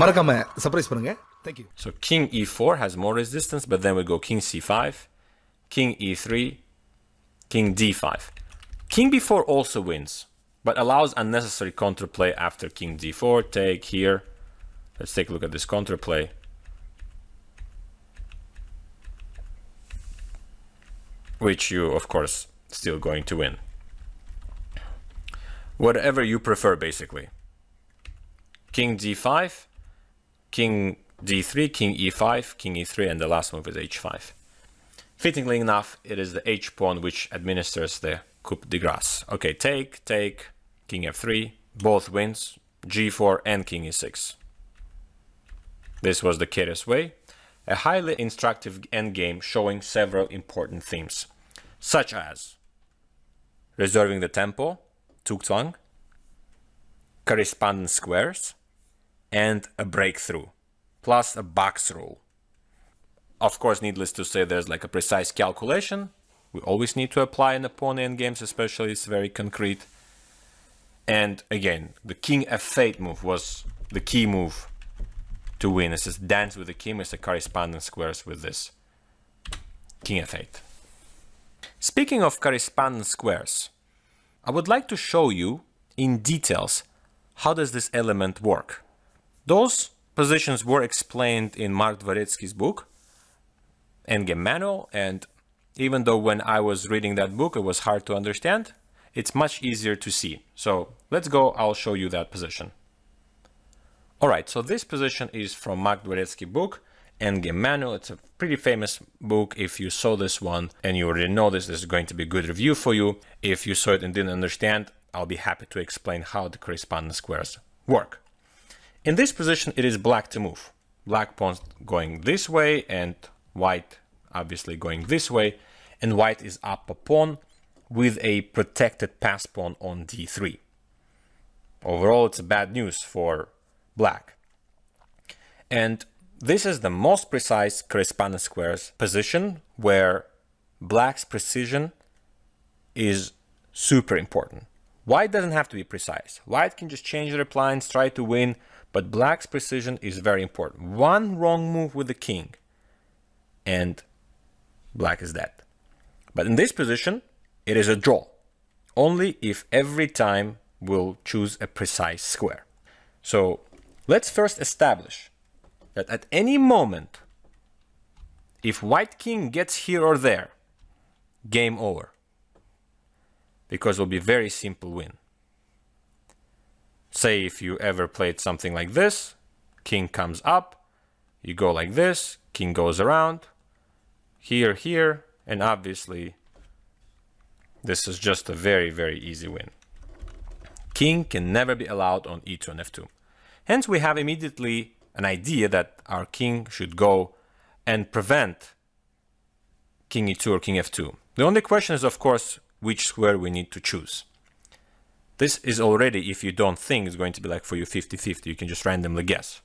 மறக்காம சர்ப்ரைஸ் பண்ணுங்க. Thank you. So king e4 has more resistance, but then we go king c5, king e3, king d5. King b4 also wins, but allows unnecessary counterplay after king d4. Take here. Let's take a look at this counterplay. Which you, of course, still going to win. Whatever you prefer, basically. King d5, king d3, king e5, king e3, and the last move is h5. Fittingly enough, it is the h pawn which administers the coup de grace. Okay, take, king f3, both wins, g4 and king e6. This was the curious way. A highly instructive endgame showing several important themes, such as reserving the tempo, Zugzwang, correspondence squares, and a breakthrough, plus a box rule. Of course, needless to say, there's like a precise calculation. We always need to apply in the pawn endgames, especially it's very concrete. And again, the king f8 move was the key move to win. It's just dance with the king as the correspondence squares with this king f8. Speaking of correspondence squares, I would like to show you in details how does this element work. Those positions were explained in Mark Dvoretsky's book, Endgame Manual, and even though when I was reading that book it was hard to understand, it's much easier to see. So let's go, I'll show you that position. Alright, so this position is from Mark Dvoretsky's book, Endgame Manual. It's a pretty famous book. If you saw this one and you already know this is going to be a good review for you. If you saw it and didn't understand, I'll be happy to explain how the correspondence squares work. In this position, it is black to move. Black pawn going this way and white obviously going this way. And white is up a pawn with a protected pass pawn on d3. Overall, it's bad news for black. And this is the most precise correspondence squares position where black's precision is super important. White doesn't have to be precise. White can just change their lines, try to win, but black's precision is very important. One wrong move with the king and black is dead. But in this position, it is a draw. Only if every time we'll choose a precise square. So let's first establish that at any moment, if white king gets here or there, game over. Because it will be very simple win. Say if you ever played something like this, king comes up, you go like this, king goes around, here, and obviously this is just a very, very easy win. King can never be allowed on e2 and f2. Hence we have immediately an idea that our king should go and prevent king e2 or king f2. The only question is, of course, which square we need to choose. This is already, if you don't think, it's going to be like for you 50-50. You can just randomly guess.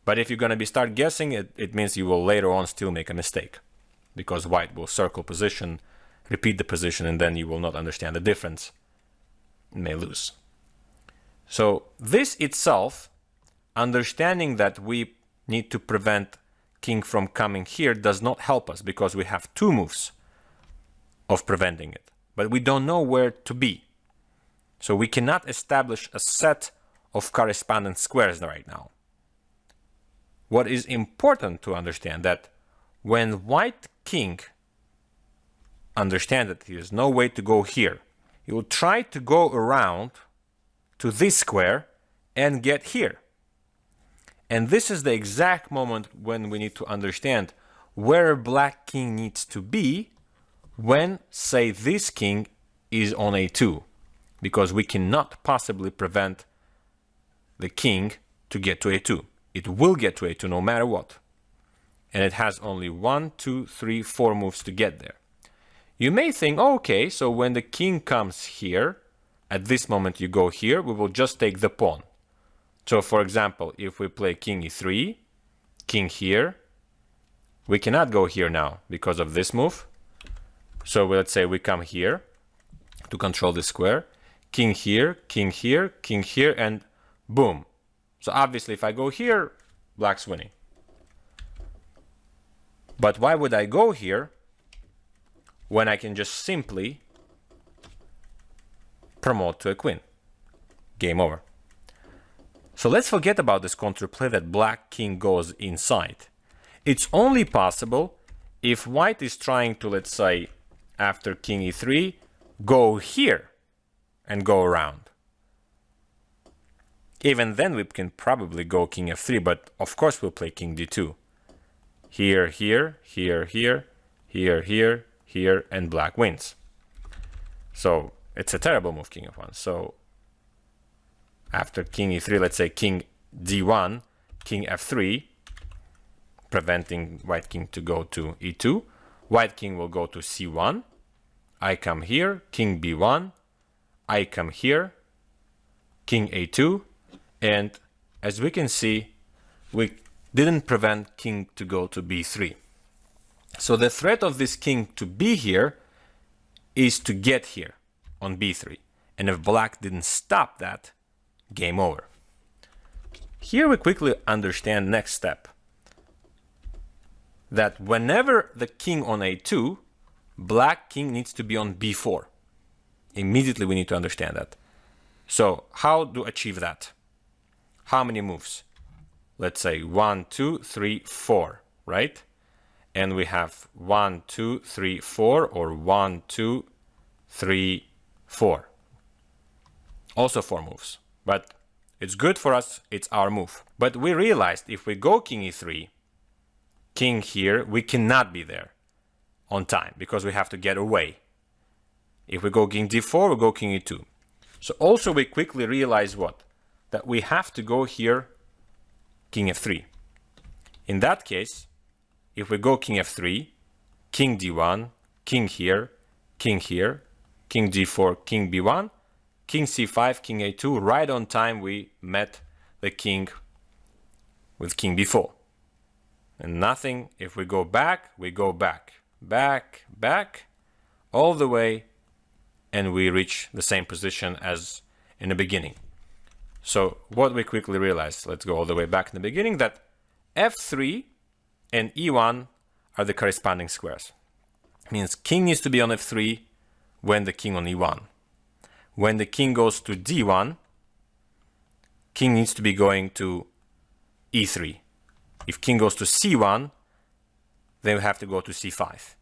But if you're going to start guessing, it means you will later on still make a mistake. Because white will circle position, repeat the position, and then you will not understand the difference. You may lose. So this itself, understanding that we need to prevent king from coming here, does not help us because we have two moves of preventing it, but we don't know where to be. So we cannot establish a set of correspondence squares right now. What is important to understand that when white king understands that there is no way to go here, he will try to go around to this square and get here. And this is the exact moment when we need to understand where black king needs to be when, say, this king is on a2, because we cannot possibly prevent the king to get to a2. It will get to a2 no matter what. And it has only 1, 2, 3, 4 moves to get there. You may think, oh, okay, so when the king comes here, at this moment you go here, we will just take the pawn. So for example, if we play king e3, king here, we cannot go here now because of this move. So let's say we come here to control the square, king here, king here, king here, and boom, So obviously if I go here, black's winning. But why would I go here when I can just simply promote to a queen? Game over. So let's forget about this counterplay that black king goes inside. It's only possible if white is trying to, let's say, after king e3, go here and go around. Even then we can probably go king f3, but of course we'll play king d2. Here, here, here, here, here, here, here, and black wins. So it's a terrible move, king f1. So after king e3, let's say king d1, king f3, preventing white king to go to e2. White king will go to c1. I come here, king b1. I come here, king a2. And as we can see, we didn't prevent king to go to b3. So the threat of this king to be here is to get here on b3. And if black didn't stop that, game over. Here we quickly understand next step. That whenever the king on a2, black king needs to be on b4. Immediately we need to understand that. So how to achieve that? How many moves? Let's say 1, 2, 3, 4, right? And we have 1, 2, 3, 4, or 1, 2, 3, 4. Also 4 moves. But it's good for us, it's our move. But we realized if we go king e3, king here, we cannot be there on time because we have to get away. If we go king d4, we go king e2. So also we quickly realize what? That we have to go here king f3. In that case, if we go king f3, king d1, king here, king here, king d4, king b1, king c5, king a2, right on time we met the king with king b4. And nothing, if we go back, we go back, back, back, all the way, and we reach the same position as in the beginning. So what we quickly realized, let's go all the way back in the beginning, that f3 and e1 are the corresponding squares. Means king needs to be on f3 when the king on e1. When the king goes to d1, king needs to be going to e3. If king goes to c1, then we have to go to c5.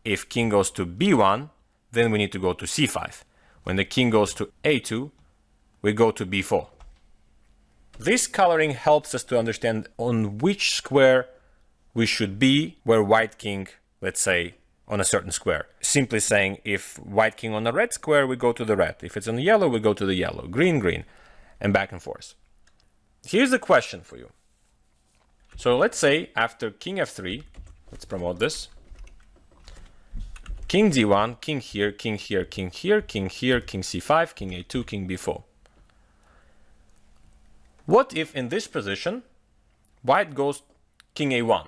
If king goes to b1, then we need to go to c5. When the king goes to a2, we go to b4. This coloring helps us to understand on which square we should be where white king, let's say, on a certain square. Simply saying if white king on a red square, we go to the red. If it's on the yellow, we go to the yellow. Green, green, and back and forth. Here's the question for you. So let's say after king f3, let's promote this. King d1, king here, king here, king here, king here, king c5, king a2, king b4. What if in this position, white goes king a1?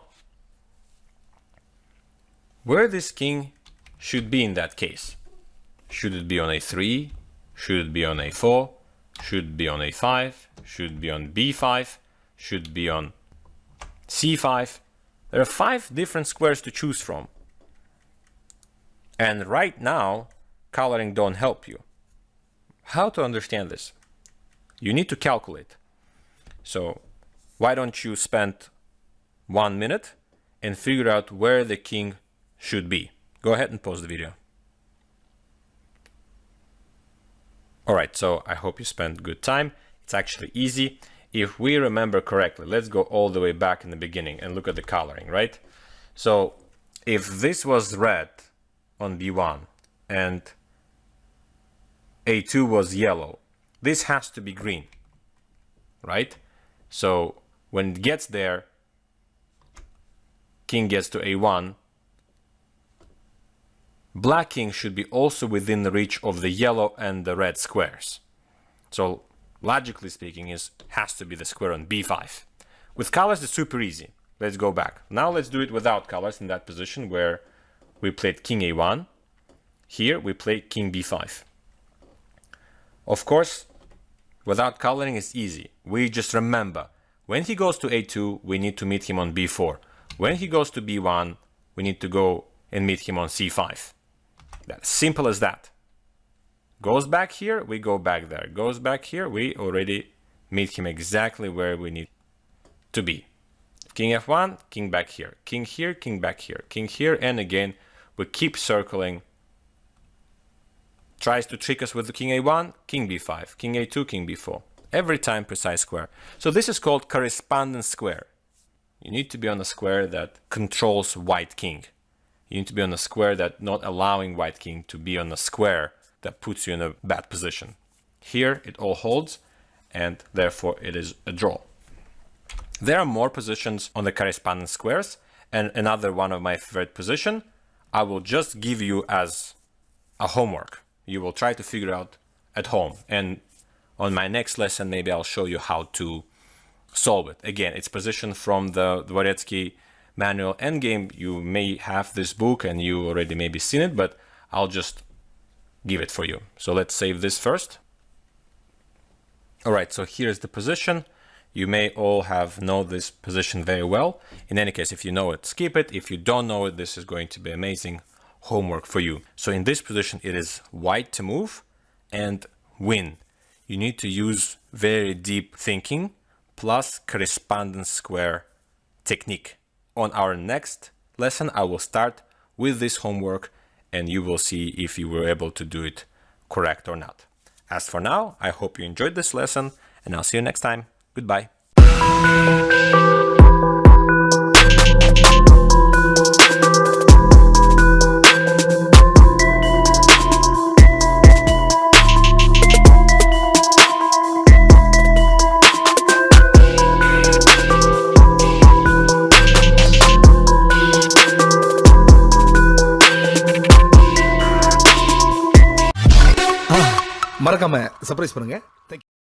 Where this king should be in that case? Should it be on a3? Should it be on a4? Should it be on a5? Should it be on b5? Should it be on c5? There are 5 different squares to choose from. And right now, coloring don't help you. How to understand this? You need to calculate. So why don't you spend 1 minute and figure out where the king should be. Go ahead and pause the video. Alright, so I hope you spent good time. It's actually easy. If we remember correctly, let's go all the way back in the beginning and look at the coloring, right? So if this was red on b1 and a2 was yellow, this has to be green, right? So when it gets there, king gets to a1, black king should be also within the reach of the yellow and the red squares. So logically speaking, it has to be the square on b5. With colors, it's super easy. Let's go back. Now let's do it without colors in that position where we played king a1. Here we play king b5. Of course, Without coloring, it's easy. We just remember, when he goes to a2, we need to meet him on b4. When he goes to b1, we need to go and meet him on c5. That's simple as that. Goes back here, we go back there. Goes back here, we already meet him exactly where we need to be. King f1, king back here. King here, king back here. King here, and again, we keep circling. Tries to trick us with the king a1, king b5, king a2, king b4. Every time precise square. So this is called correspondence square. You need to be on a square that controls white king. You need to be on a square that not allowing white king to be on a square that puts you in a bad position. Here it all holds, and therefore it is a draw. There are more positions on the correspondence squares, and another one of my favorite position I will just give you as a homework. You will try to figure out at home, and on my next lesson maybe I'll show you how to solve it. Again, it's position from the Dvoretsky manual Endgame. You may have this book and you already maybe seen it, but I'll just give it for you. So let's save this first. All right, so here's the position. You may all have know this position very well. In any case, if you know it, skip it. If you don't know it, this is going to be amazing homework for you. So in this position, it is white to move and win. You need to use very deep thinking plus correspondence square technique. On our next lesson, I will start with this homework and you will see if you were able to do it correct or not. As for now, I hope you enjoyed this lesson and I'll see you next time. Goodbye. மறக்காம surprise பண்ணுங்க. Thank you.